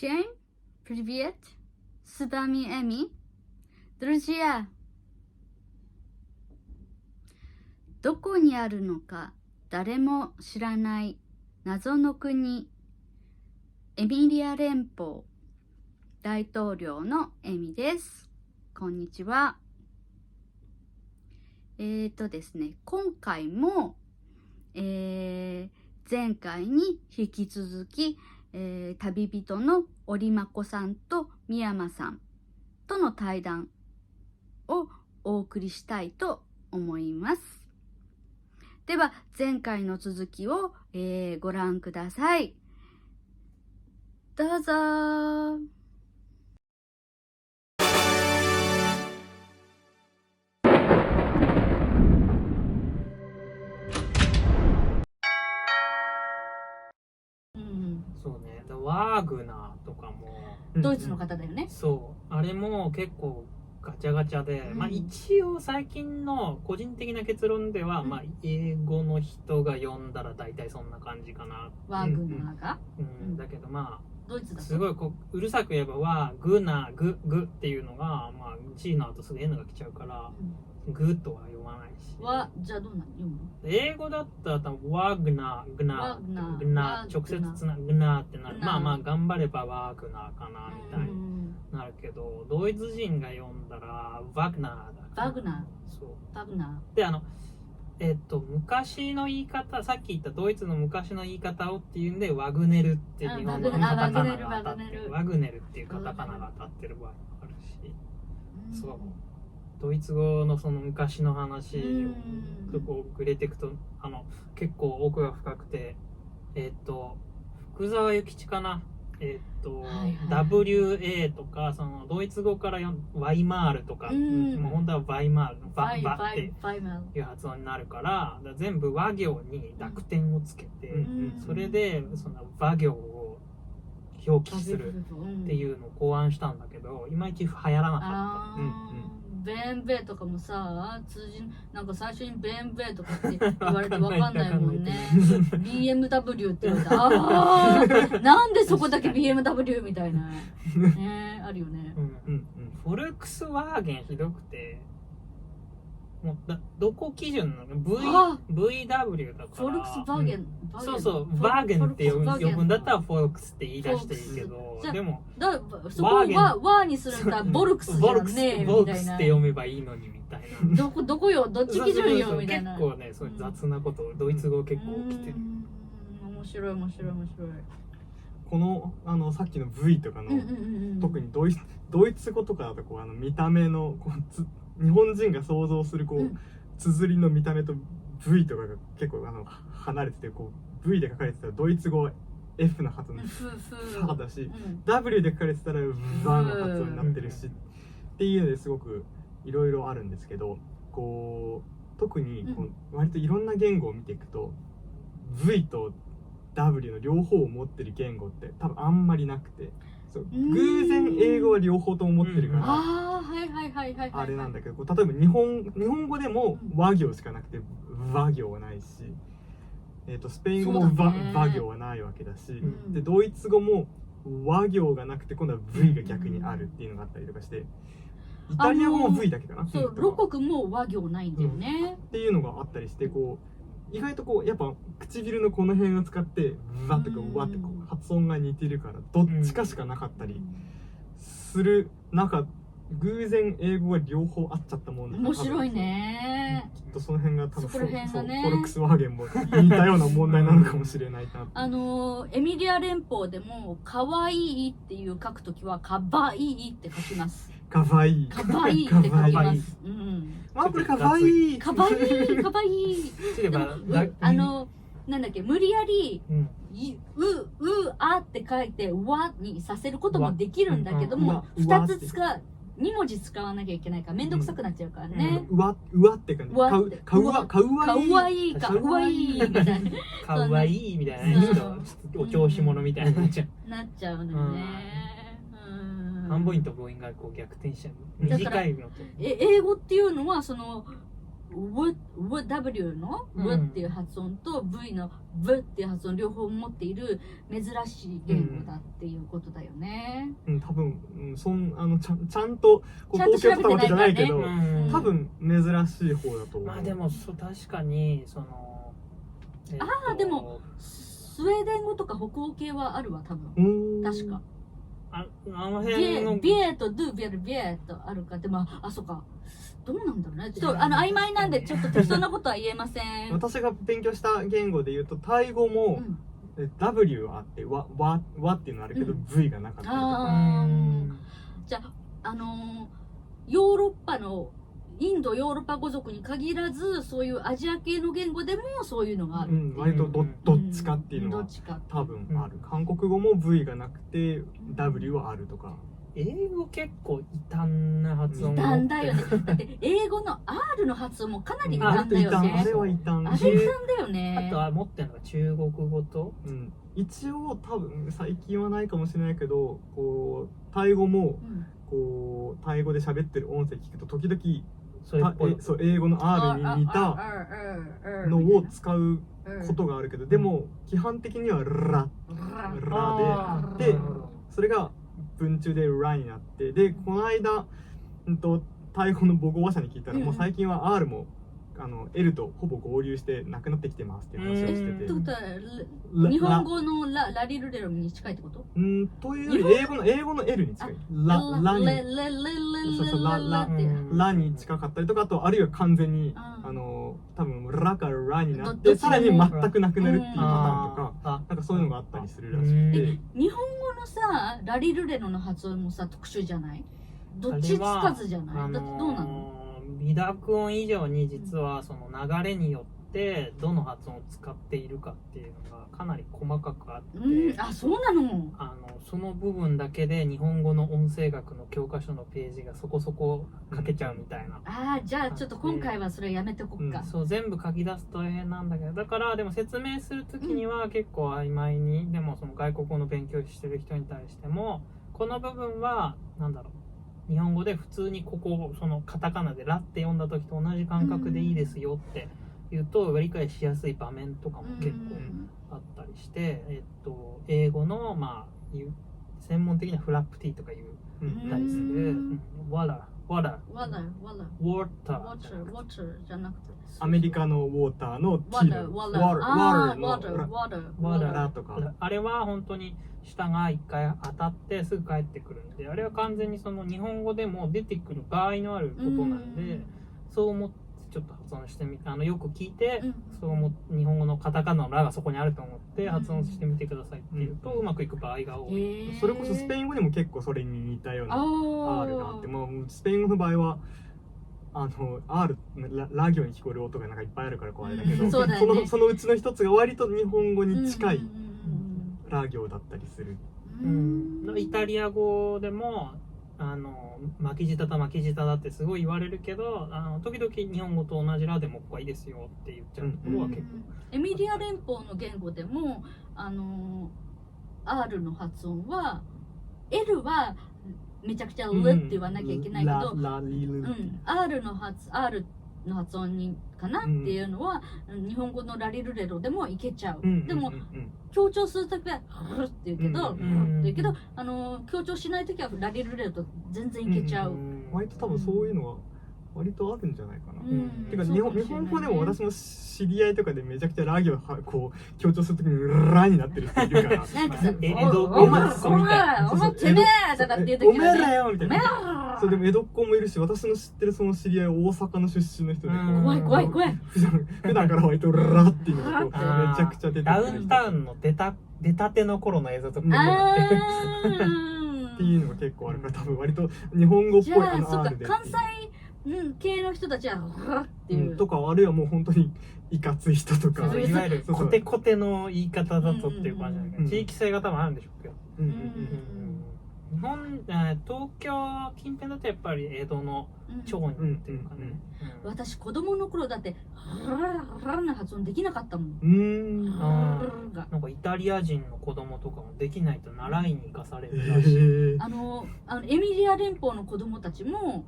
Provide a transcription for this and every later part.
Всем привет! С вами Эми. Друзья, どこにあるのか誰も知らない謎の国、エミリア連邦大統領のエミです。こんにちは。ですね、今回も、前回に引き続き、旅人の織まこさんと三山さんとの対談をお送りしたいと思います。では前回の続きを、ご覧ください。どうぞ。そうね、ワーグナーとかもドイツの方だよね。そうあれも結構ガチャガチャで、まあ一応最近の個人的な結論では、まあ英語の人が読んだら大体そんな感じかな。ワーグナーが、だけどまあドイツだとすごいこううるさく言えばワーグナーググっていうのがまあ G の後すぐ N が来ちゃうから、グとは読まないし。じゃあどうなの読むの？英語だったら多分ワーグナーグナーグナー直接つなグナーってなる。まあまあ頑張ればワーグナーかなみたいになるけど、ドイツ人が読んだらワグナーだ。ワグナー。そう。ワグナで昔の言い方、さっき言ったドイツの昔の言い方をっていうんでワグネルって日本語のカタカナが当たってる。ワグネルっていうカタカナが当たってる場合もあるし、そう。ドイツ語のその昔の話とこう触れていくと結構奥が深くて、福沢諭吉かな、WA とかそのドイツ語からワイマールとか、もう本当はワイマールバっていう発音になるから全部和行に濁点をつけて、それでその和行を表記するっていうのを考案したんだけど、いまいち流行らなかった。ベンベとかもさ、なんか最初にベンベとかって言われてわかんないもんね。BMW って言われて、ああ、なんでそこだけ BMW みたいな。あるよね。フォルクスワーゲンひどくて、もうどこ基準なの？ VW だから。フォルクスワーゲン。そうそう、ワーゲンって呼ぶんだったらフォルクスって言い出していいけど、でもそこをワーにするんだったらボルクスじゃんねボルクスって読めばいいのにみたいな。どこよ、どっち基準よみたいな。結構ね、そういう雑なことドイツ語結構起きてる。面白い。このさっきの V とかの、特にドイツ語とかだとこう見た目の日本人が想像するこう綴りの見た目と V とかが結構離れてて、こう V で書かれてたらドイツ語は F の発音フだし、W で書かれてたら V の発音になってるしっていうのですごくいろいろあるんですけど、こう特にこう割といろんな言語を見ていくと V と W の両方を持ってる言語って多分あんまりなくて、そう偶然英語は両方とも持ってるから、あれなんだけど、例えば日本語でも和行しかなくて和行はないし、スペイン語も和行はないわけだし、でドイツ語も和行がなくて今度は V が逆にあるっていうのがあったりとかして、イタリア語も V だけかな。そう、母国も和行ないんだよね。っていうのがあったりして、こう意外とこうやっぱ唇のこの辺を使ってわとかわってこう発音が似てるからどっちかしかなかったりする中、偶然英語が両方あっちゃったもんなん面白いね。きっとその辺が多分フォルクスワーゲンも似たような問題なのかもしれないな。エミリア連邦でも可愛いっていう書くときはカバイイって書きます。かわいいって書きます。これかわいい。かわいい。なんだっけ、無理やりあって書いてわにさせることもできるんだけども、2文字使わなきゃいけないからめんどくさくなっちゃうからね。うわって感じ。かわいいみたいな。かわいいみたいな。お調子者みたいになっちゃうのよね。半母音と母音がこう逆転しちゃう。短いのと。英語っていうのはその W のうん W っていう発音と V の V っていう発音両方持っている珍しい言語だっていうことだよね。多分、ちゃんとこうちゃんと統計を取ったわけじゃないけど、うん多分珍しい方だと思う。まあでも確かにその、でもスウェーデン語とか北欧系はあるわ多分。確か。あの辺のビエとドゥビエルビエとあるか。でもそうか。どうなんだろうね。ちょっと曖昧なんでちょっと適当なことは言えません。私が勉強した言語で言うとタイ語も、W あってわっていうのあるけど、V がなかったりとか。じゃあヨーロッパのインドヨーロッパ語族に限らずそういうアジア系の言語でもそういうのがあるっていう。割とどっちかっていうのは多分ある。韓国語も V がなくて W はあるとか。英語結構異端な発音異端だよね。だって英語の R の発音もかなり異端だよね。あれは異端。あれ異端だよね。あとは持ってるのが中国語と、一応多分最近はないかもしれないけど、こうタイ語も、こうタイ語で喋ってる音声聞くと時々そう英語の R に似たのを使うことがあるけど、でも基本的にはラでそれが文中でラになって、でこの間タイ語の母語話者に聞いたら、もう最近は R もL とほぼ合流してなくなってきてますっていう話をしてて、ってことは日本語のラリルレロに近いってこと？というより英語の L に近い。ラに近かったりとか、あとあるいは完全に多分ラからラになってさらに全くなくなるっていうパターンとか、なんかそういうのがあったりするらしくて。日本語のさラリルレロの発音もさ特殊じゃない？どっちつかずじゃない？だってどうなの？微濁音以上に実はその流れによってどの発音を使っているかっていうのがかなり細かくあって、そうなの？その部分だけで日本語の音声学の教科書のページがそこそこ書けちゃうみたいな。じゃあちょっと今回はそれやめてこっか。そう全部書き出すと大変なんだけど、だからでも説明するときには結構曖昧に、でもその外国語の勉強してる人に対してもこの部分はなんだろう、日本語で普通にここそのカタカナでラって読んだ時と同じ感覚でいいですよって言うと理解しやすい場面とかも結構あったりして、英語の専門的なフラップティーとか言ったりするワラウォーターじゃなくてアメリカのウォーターのワラとか、あれは本当に舌が一回当たってすぐ返ってくるんで、あれは完全にその日本語でも出てくる場合のあることなんで、そう思ってちょっと発音してみて、よく聞いて、そう思って日本語のカタカナのラがそこにあると思って発音してみてくださいっていうと、うまくいく場合が多い。それこそスペイン語でも結構それに似たような R があって、スペイン語の場合はR ラ行に聞こえる音がなんかいっぱいあるからこうあれだけど、そのうちの一つが割と日本語に近いラ行だったりする。イタリア語でも巻き舌と巻き舌だってすごい言われるけど、時々日本語と同じラでもここはいいですよって言っちゃうところは結構、エミリア連邦の言語でもR の発音は L はめちゃくちゃルって言わなきゃいけないけど、R の発音にかなっていうのは、日本語のラリルレロでもいけちゃう。でも強調するときはルって言うけど、強調しないときはラリルレロと全然いけちゃう。割と多分そういうのは割とあるんじゃないかな。てか日本語でも私の知り合いとかでめちゃくちゃラ行こう強調するときにラになってる人いるから。なんかさ、お前てめえとかって言うときはね。おめえらよみたいな。そうでも江戸っ子もいるし、私の知ってるその知り合いは大阪の出身の人で、怖い。普段から割とラっていうのがめちゃくちゃ出てくる。ダウンタウンの出たての頃の映像とかっていうのが結構あるから、多分割と日本語っぽいRで。関西系の人たちはっていうとか、あるいはもう本当にいかつい人とか、いわゆるコテコテの言い方だとっていう感じだけど、地域性が多分あるんでしょうけど、東京近辺だとやっぱり江戸の町にっていうかね、私子供の頃だってラの発音できなかったもん。なんかイタリア人の子供とかもできないと習いに行かされるらしい。エミリア連邦の子供たちも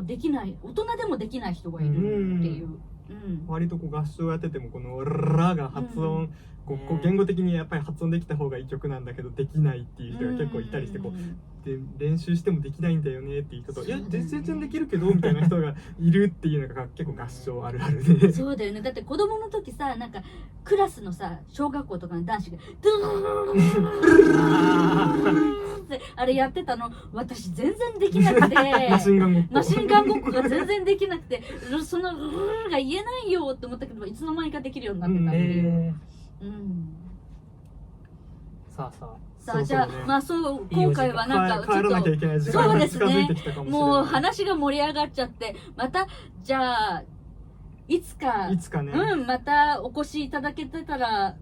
できない、大人でもできない人がいるっていう、割とこう合唱やっててもこのラが発音、こう言語的にやっぱり発音できた方がいい曲なんだけどできないっていう人が結構いたりして、こうで練習してもできないんだよねっていう人と、いや全然できるけどみたいな人がいるっていうのが結構合唱あるあるでそうだよね。だって子供の時さ、なんかクラスのさ、小学校とかの男子がドゥーンってあれやってたの、私全然できなくてマシンガンごっこマシンガンごっこが全然できなくて、そのが言えないよって思ったけど、いつの間にかできるようになってたっていう。さあさあ、じゃあ、まあそう、今回はなんか帰らなきゃいけない時間が近づいてきたかもしれない。もう話が盛り上がっちゃって、また、じゃあ、いつかね、またお越しいただけてたら、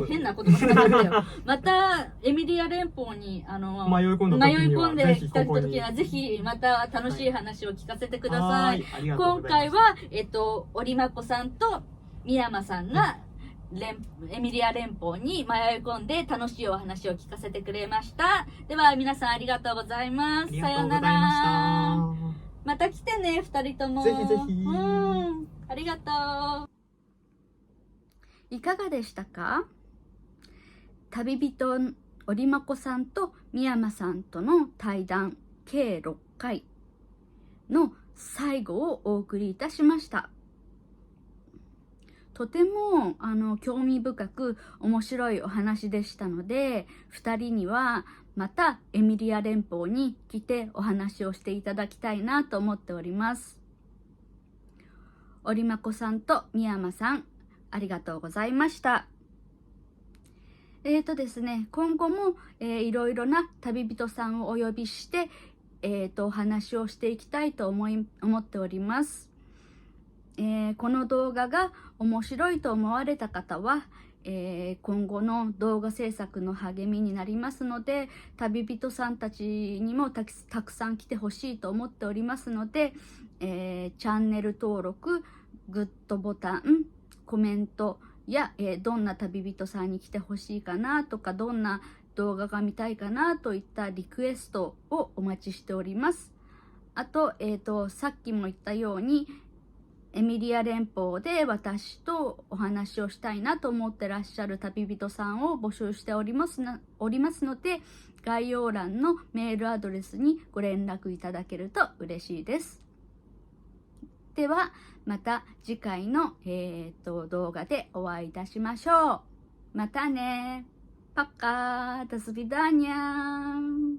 変なことばっかりだったよ。また、エミリア連邦に、迷い込んできた時には、ぜひ、また楽しい話を聞かせてください。今回は、オリマコさんとミヤマさんが、エミリア連邦に迷い込んで楽しいお話を聞かせてくれました。では皆さんありがとうございます。さようなら。また来てね、2人とも。ぜひぜひ。ありがとう。いかがでしたか？旅人オリマコさんとミヤマさんとの対談計6回の最後をお送りいたしました。とても興味深く面白いお話でしたので、2人にはまたエミリア連邦に来てお話をしていただきたいなと思っております。オリマコさんとミヤマさん、ありがとうございました。ですね、今後も、いろいろな旅人さんをお呼びして、お話をしていきたいと思っております。この動画が面白いと思われた方は、今後の動画制作の励みになりますので、旅人さんたちにもたくさん来てほしいと思っておりますので、チャンネル登録、グッドボタン、コメントや、どんな旅人さんに来てほしいかなとか、どんな動画が見たいかなといったリクエストをお待ちしております。あと、さっきも言ったように、エミリア連邦で私とお話をしたいなと思ってらっしゃる旅人さんを募集しておりますので、概要欄のメールアドレスにご連絡いただけると嬉しいです。ではまた次回の、動画でお会いいたしましょう。またね。パッカー。ダスビダーニャー。